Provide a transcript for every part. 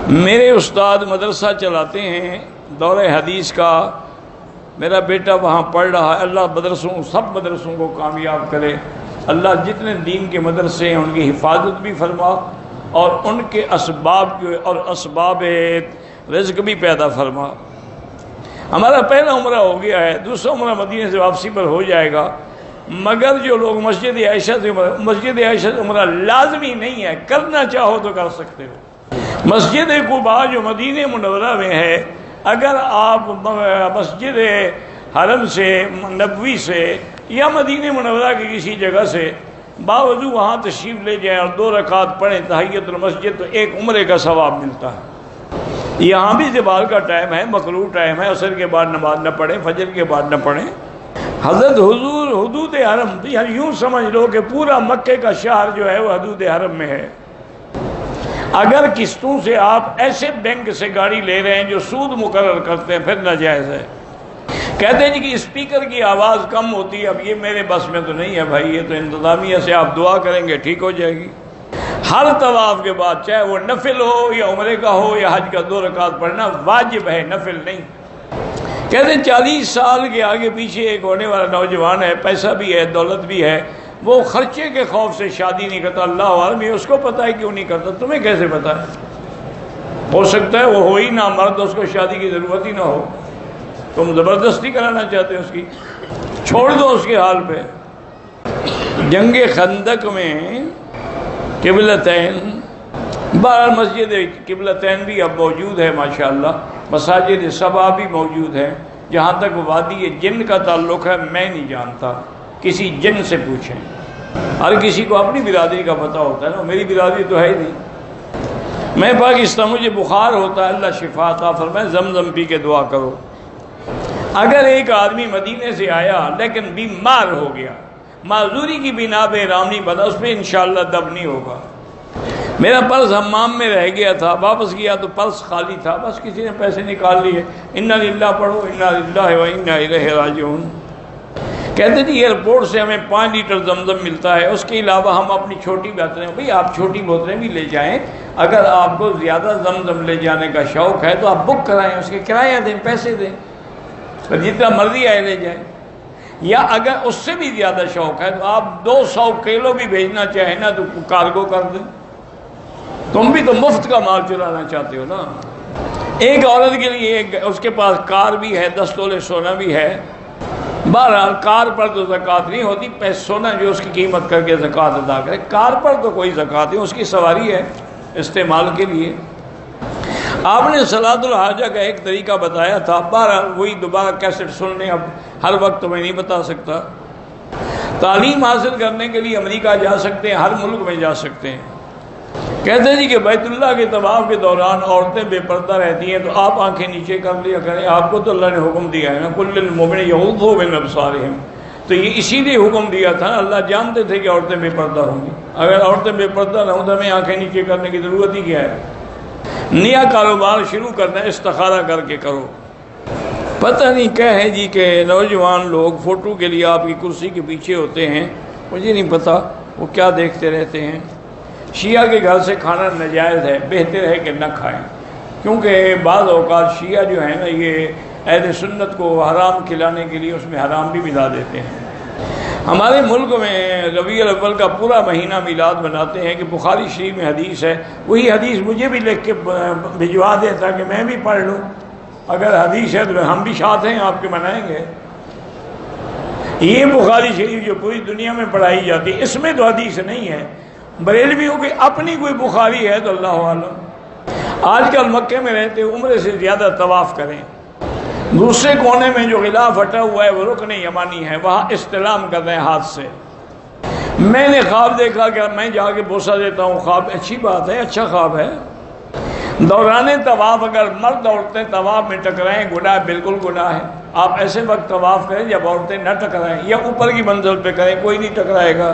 میرے استاد مدرسہ چلاتے ہیں دور حدیث کا، میرا بیٹا وہاں پڑھ رہا ہے۔ اللہ سب مدرسوں کو کامیاب کرے، اللہ جتنے دین کے مدرسے ہیں ان کی حفاظت بھی فرما اور ان کے اسباب رزق بھی پیدا فرما۔ ہمارا پہلا عمرہ ہو گیا ہے، دوسرا عمرہ مدینے سے واپسی پر ہو جائے گا، مگر جو لوگ مسجد عائشہ سے عمرہ لازمی نہیں ہے، کرنا چاہو تو کر سکتے ہو۔ مسجد قباء جو مدینہ منورہ میں ہے، اگر آپ مسجد حرم سے نبوی سے یا مدینہ منورہ کی کسی جگہ سے باوضو وہاں تشریف لے جائیں اور 2 رکعت پڑھیں تحیۃ المسجد، تو ایک عمرے کا ثواب ملتا ہے۔ یہاں بھی زوال کا ٹائم ہے، مکروہ ٹائم ہے، عصر کے بعد نماز نہ پڑھیں، فجر کے بعد نہ پڑھیں۔ حضرت حضور حدود حرم، یوں سمجھ لو کہ پورا مکے کا شہر جو ہے وہ حدود حرم میں ہے۔ اگر قسطوں سے آپ ایسے بینک سے گاڑی لے رہے ہیں جو سود مقرر کرتے ہیں، پھر ناجائز ہے۔ کہتے ہیں جی کہ اسپیکر کی آواز کم ہوتی ہے، اب یہ میرے بس میں تو نہیں ہے بھائی، یہ تو انتظامیہ سے آپ دعا کریں گے ٹھیک ہو جائے گی۔ ہر طواف کے بعد چاہے وہ نفل ہو یا عمرے کا ہو یا حج کا 2 رکعت پڑھنا واجب ہے، نفل نہیں۔ کہتے ہیں 40 سال کے آگے پیچھے ایک ہونے والا نوجوان ہے، پیسہ بھی ہے، دولت بھی ہے، وہ خرچے کے خوف سے شادی نہیں کرتا۔ اللہ عالم یہ اس کو پتہ ہے کیوں نہیں کرتا، تمہیں کیسے پتہ ہے؟ ہو سکتا ہے وہ ہو ہی نہ مرد، اس کو شادی کی ضرورت ہی نہ ہو، تم زبردستی کرانا چاہتے ہو اس کی، چھوڑ دو اس کے حال پہ۔ جنگ خندق میں قبلتین، بہرحال مسجد قبلتین بھی اب موجود ہے ماشاءاللہ، مساجد 7 بھی موجود ہیں۔ جہاں تک وادی جن کا تعلق ہے میں نہیں جانتا، کسی جن سے پوچھیں، ہر کسی کو اپنی برادری کا پتہ ہوتا ہے نا، میری برادری تو ہے ہی نہیں۔ میں پاکستان، مجھے بخار ہوتا ہے، اللہ شفا عطا فرمائے، زمزم پی کے دعا کرو۔ اگر ایک آدمی مدینے سے آیا لیکن بیمار ہو گیا، معذوری کی بنا پہ احرام نہیں بنا، اس پہ انشاءاللہ دب نہیں ہوگا۔ میرا پرس حمام میں رہ گیا تھا، واپس گیا تو پرس خالی تھا، بس کسی نے پیسے نکال لیے، انا للہ پڑھو، انا للہ و انا الیہ راجعون۔ کہتے تھے ایئرپورٹ سے ہمیں 5 لیٹر زمزم ملتا ہے، اس کے علاوہ ہم اپنی چھوٹی بوتلیں، بھئی آپ چھوٹی بوتلیں بھی لے جائیں، اگر آپ کو زیادہ زمزم لے جانے کا شوق ہے تو آپ بک کرائیں، اس کے کرایہ دیں، پیسے دیں، پھر جتنا مرضی آئے لے جائیں۔ یا اگر اس سے بھی زیادہ شوق ہے تو آپ 200 کلو بھی بھیجنا چاہیں نا تو کارگو کر دیں، تم بھی تو مفت کا مال چلانا چاہتے ہو نا۔ ایک عورت کے لیے اس کے پاس کار بھی ہے، 10 تولے سونا بھی ہے، بہرحال کار پر تو زکوٰۃ نہیں ہوتی، سونا جو اس کی قیمت کر کے زکوٰۃ ادا کرے، کار پر تو کوئی زکوٰۃ نہیں، اس کی سواری ہے استعمال کے لیے۔ آپ نے صلاۃ الحاجہ کا ایک طریقہ بتایا تھا، بہرحال وہی دوبارہ کیسٹ سن لیں، اب ہر وقت میں نہیں بتا سکتا۔ تعلیم حاصل کرنے کے لیے امریکہ جا سکتے ہیں، ہر ملک میں جا سکتے ہیں۔ کہتے ہیں جی کہ بیت اللہ کے طواف کے دوران عورتیں بے پردہ رہتی ہیں تو آپ آنکھیں نیچے کر لیا کریں، آپ کو تو اللہ نے حکم دیا ہے نا، کل للمؤمنین یغضوا من ابصارہم، تو یہ اسی لیے حکم دیا تھا نا، اللہ جانتے تھے کہ عورتیں بے پردہ ہوں گی، اگر عورتیں بے پردہ نہ ہوں تو ہمیں آنکھیں نیچے کرنے کی ضرورت ہی کیا ہے؟ نیا کاروبار شروع کرنا ہے، استخارہ کر کے کرو۔ پتہ نہیں کیا ہے جی کہ نوجوان لوگ فوٹو کے لیے آپ کی کرسی کے پیچھے ہوتے ہیں، مجھے نہیں پتہ وہ کیا دیکھتے رہتے ہیں۔ شیعہ کے گھر سے کھانا ناجائز ہے، بہتر ہے کہ نہ کھائیں، کیونکہ بعض اوقات شیعہ جو ہیں نا یہ اہل سنت کو حرام کھلانے کے لیے اس میں حرام بھی ملا دیتے ہیں۔ ہمارے ملک میں ربیع الاول کا پورا مہینہ میلاد مناتے ہیں کہ بخاری شریف میں حدیث ہے، وہی حدیث مجھے بھی لکھ کے بھجوا دیں تاکہ میں بھی پڑھ لوں، اگر حدیث ہے تو ہم بھی ساتھ ہیں آپ کے منائیں گے۔ یہ بخاری شریف جو پوری دنیا میں پڑھائی جاتی ہے، اس میں تو حدیث نہیں ہے، بریلویوں کی اپنی کوئی بخاری ہے تو اللہ عالم۔ آج کل مکے میں رہتے عمرے سے زیادہ طواف کریں، دوسرے کونے میں جو غلاف ہٹا ہوا ہے وہ رکن یمانی ہے، وہاں استلام کر رہے ہیں ہاتھ سے۔ میں نے خواب دیکھا کہ میں جا کے بوسہ دیتا ہوں، خواب اچھی بات ہے، اچھا خواب ہے۔ دوران طواف اگر مرد عورتیں طواف میں ٹکرائیں گناہ، بالکل گناہ ہے۔ آپ ایسے وقت طواف کریں جب عورتیں نہ ٹکرائیں، یا اوپر کی منزل پہ کریں، کوئی نہیں ٹکرائے گا۔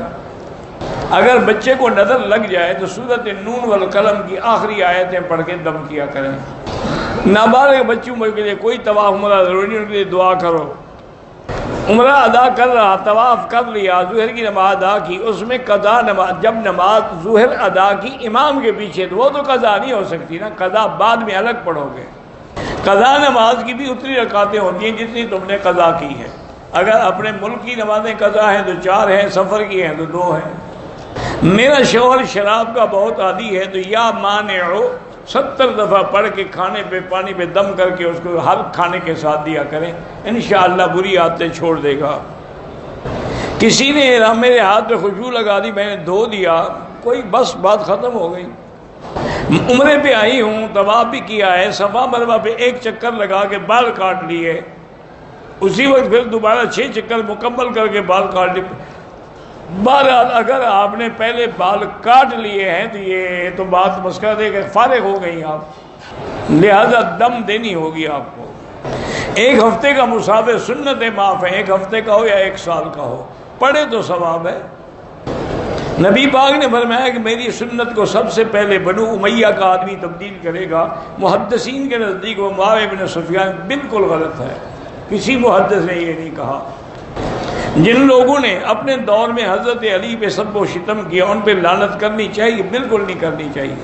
اگر بچے کو نظر لگ جائے تو سورۃ نون والقلم کی آخری آیتیں پڑھ کے دم کیا کریں۔ نابالغ بچوں کے لیے کوئی طواف عمرہ ضروری نہیں، ان کے لیے دعا کرو۔ عمرہ ادا کر رہا، طواف کر لیا، ظہر کی نماز ادا کی، اس میں قضا نماز، جب نماز ظہر ادا کی امام کے پیچھے تو وہ تو قضا نہیں ہو سکتی نا، قضا بعد میں الگ پڑھو گے۔ قضا نماز کی بھی اتنی رکعتیں ہوتی ہیں جتنی تم نے قضا کی ہے۔ اگر اپنے ملک کی نمازیں قضا ہیں تو 4 ہیں، سفر کی ہیں تو 2 ہیں۔ میرا شوہر شراب کا بہت عادی ہے تو یا مانعو 70 دفعہ پڑھ کے کھانے پہ پانی پہ دم کر کے اس کو ہر کھانے کے ساتھ دیا کریں، انشاءاللہ بری عادتیں چھوڑ دے گا۔ کسی نے میرے ہاتھ پہ خوشبو لگا دی، میں نے دھو دیا، کوئی بس بات ختم ہو گئی۔ عمرے پہ آئی ہوں، طواف بھی کیا ہے، صفا مروہ پہ 1 چکر لگا کے بال کاٹ لیے، اسی وقت پھر دوبارہ 6 چکر مکمل کر کے بال کاٹ لیے۔ بہرحال اگر آپ نے پہلے بال کاٹ لیے ہیں تو یہ تو بات مسکرا دے کہ فارغ ہو گئی آپ، لہذا دم دینی ہوگی آپ کو۔ 1 ہفتے کا مسافر سنتیں معاف ہیں، 1 ہفتے کا ہو یا 1 سال کا ہو، پڑھے تو ثواب ہے۔ نبی پاک نے فرمایا کہ میری سنت کو سب سے پہلے بنو امیہ کا آدمی تبدیل کرے گا۔ محدثین کے نزدیک وہ معاویہ بن سفیان بالکل غلط ہے، کسی محدث نے یہ نہیں کہا۔ جن لوگوں نے اپنے دور میں حضرت علی پہ سب و شتم کیا ان پہ لعنت کرنی چاہیے؟ بالکل نہیں کرنی چاہیے۔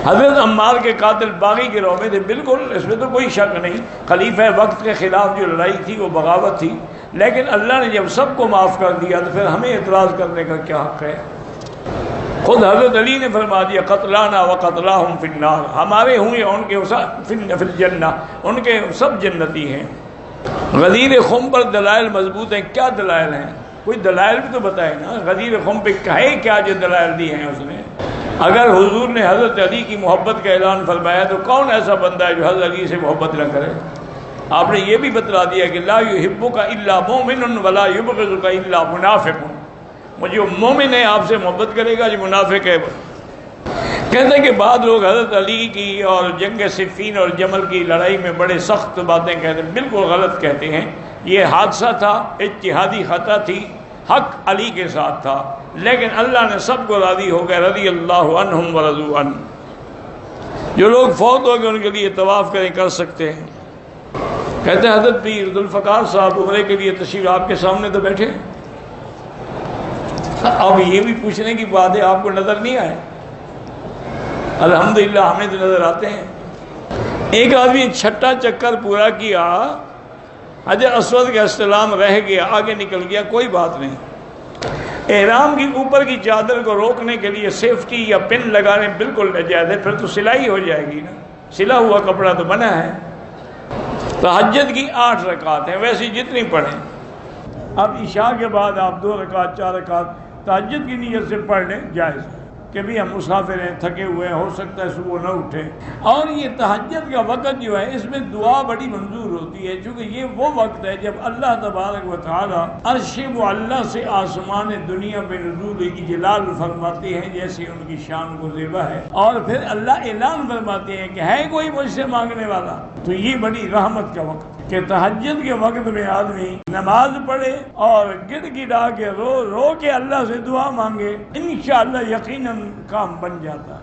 حضرت عمار کے قاتل باغی گروہ میں تھے، بالکل اس میں تو کوئی شک نہیں، خلیفہ وقت کے خلاف جو لڑائی تھی وہ بغاوت تھی، لیکن اللہ نے جب سب کو معاف کر دیا تو پھر ہمیں اعتراض کرنے کا کیا حق ہے؟ خود حضرت علی نے فرما دیا قتلانا و قتلاہم فی النار، ہمارے ہوں یا ان کے فی الجنہ، ان کے سب جنتی ہیں۔ غدیر خم پر دلائل مضبوط ہیں، کیا دلائل ہیں؟ کوئی دلائل بھی تو بتائے نا، غدیر خم پہ کہے کیا جو دلائل دی ہیں اس نے؟ اگر حضور نے حضرت علی کی محبت کا اعلان فرمایا تو کون ایسا بندہ ہے جو حضرت علی سے محبت نہ کرے؟ آپ نے یہ بھی بتلا دیا کہ لا یحبک الا مومن ولا یبغضک الا منافق، وہ جو مومن ہے آپ سے محبت کرے گا، جو منافق ہے۔ کہتے ہیں کہ بعض لوگ حضرت علی کی اور جنگ صفین اور جمل کی لڑائی میں بڑے سخت باتیں کہتے ہیں، بالکل غلط کہتے ہیں۔ یہ حادثہ تھا، اجتہادی خطا تھی، حق علی کے ساتھ تھا، لیکن اللہ نے سب کو راضی ہو گئے، رضی اللہ عنہم ورضوا عنہ۔ جو لوگ فوت ہو گئے ان کے لیے طواف کر سکتے ہیں۔ کہتے ہیں حضرت پیر ذوالفقار صاحب عمرے کے لیے تشریف، آپ کے سامنے تو بیٹھے، اب یہ بھی پوچھنے کی بات ہے آپ کو نظر نہیں آئے؟ الحمدللہ ہمیں تو نظر آتے ہیں۔ ایک آدمی 6 چکر پورا کیا، حجر اسود کا استلام رہ گیا، آگے نکل گیا، کوئی بات نہیں۔ احرام کی اوپر کی چادر کو روکنے کے لیے سیفٹی یا پن لگانے بالکل ناجائز ہے، پھر تو سلائی ہو جائے گی نا، سلا ہوا کپڑا تو بنا ہے۔ تہجد کی 8 رکعت ہیں، ویسے جتنی پڑھیں۔ اب عشاء کے بعد آپ 2 رکعت 4 رکعت تہجد کی نیت سے پڑھ لیں، جائز ہے کہ بھی ہم مسافر ہیں، تھکے ہوئے ہیں، ہو سکتا ہے صبح نہ اٹھیں۔ اور یہ تہجد کا وقت جو ہے اس میں دعا بڑی منظور ہوتی ہے، چونکہ یہ وہ وقت ہے جب اللہ تبارک و تعالی عرش معلی سے آسمان دنیا پہ نزول اجلال فرماتے ہیں، جیسے ان کی شان کو زیبا ہے، اور پھر اللہ اعلان فرماتے ہیں کہ ہے کوئی مجھ سے مانگنے والا۔ تو یہ بڑی رحمت کا وقت کہ تہجد کے وقت میں آدمی نماز پڑھے اور گڑ گڑا کے رو رو کے اللہ سے دعا مانگے، انشاءاللہ یقیناً کام بن جاتا ہے۔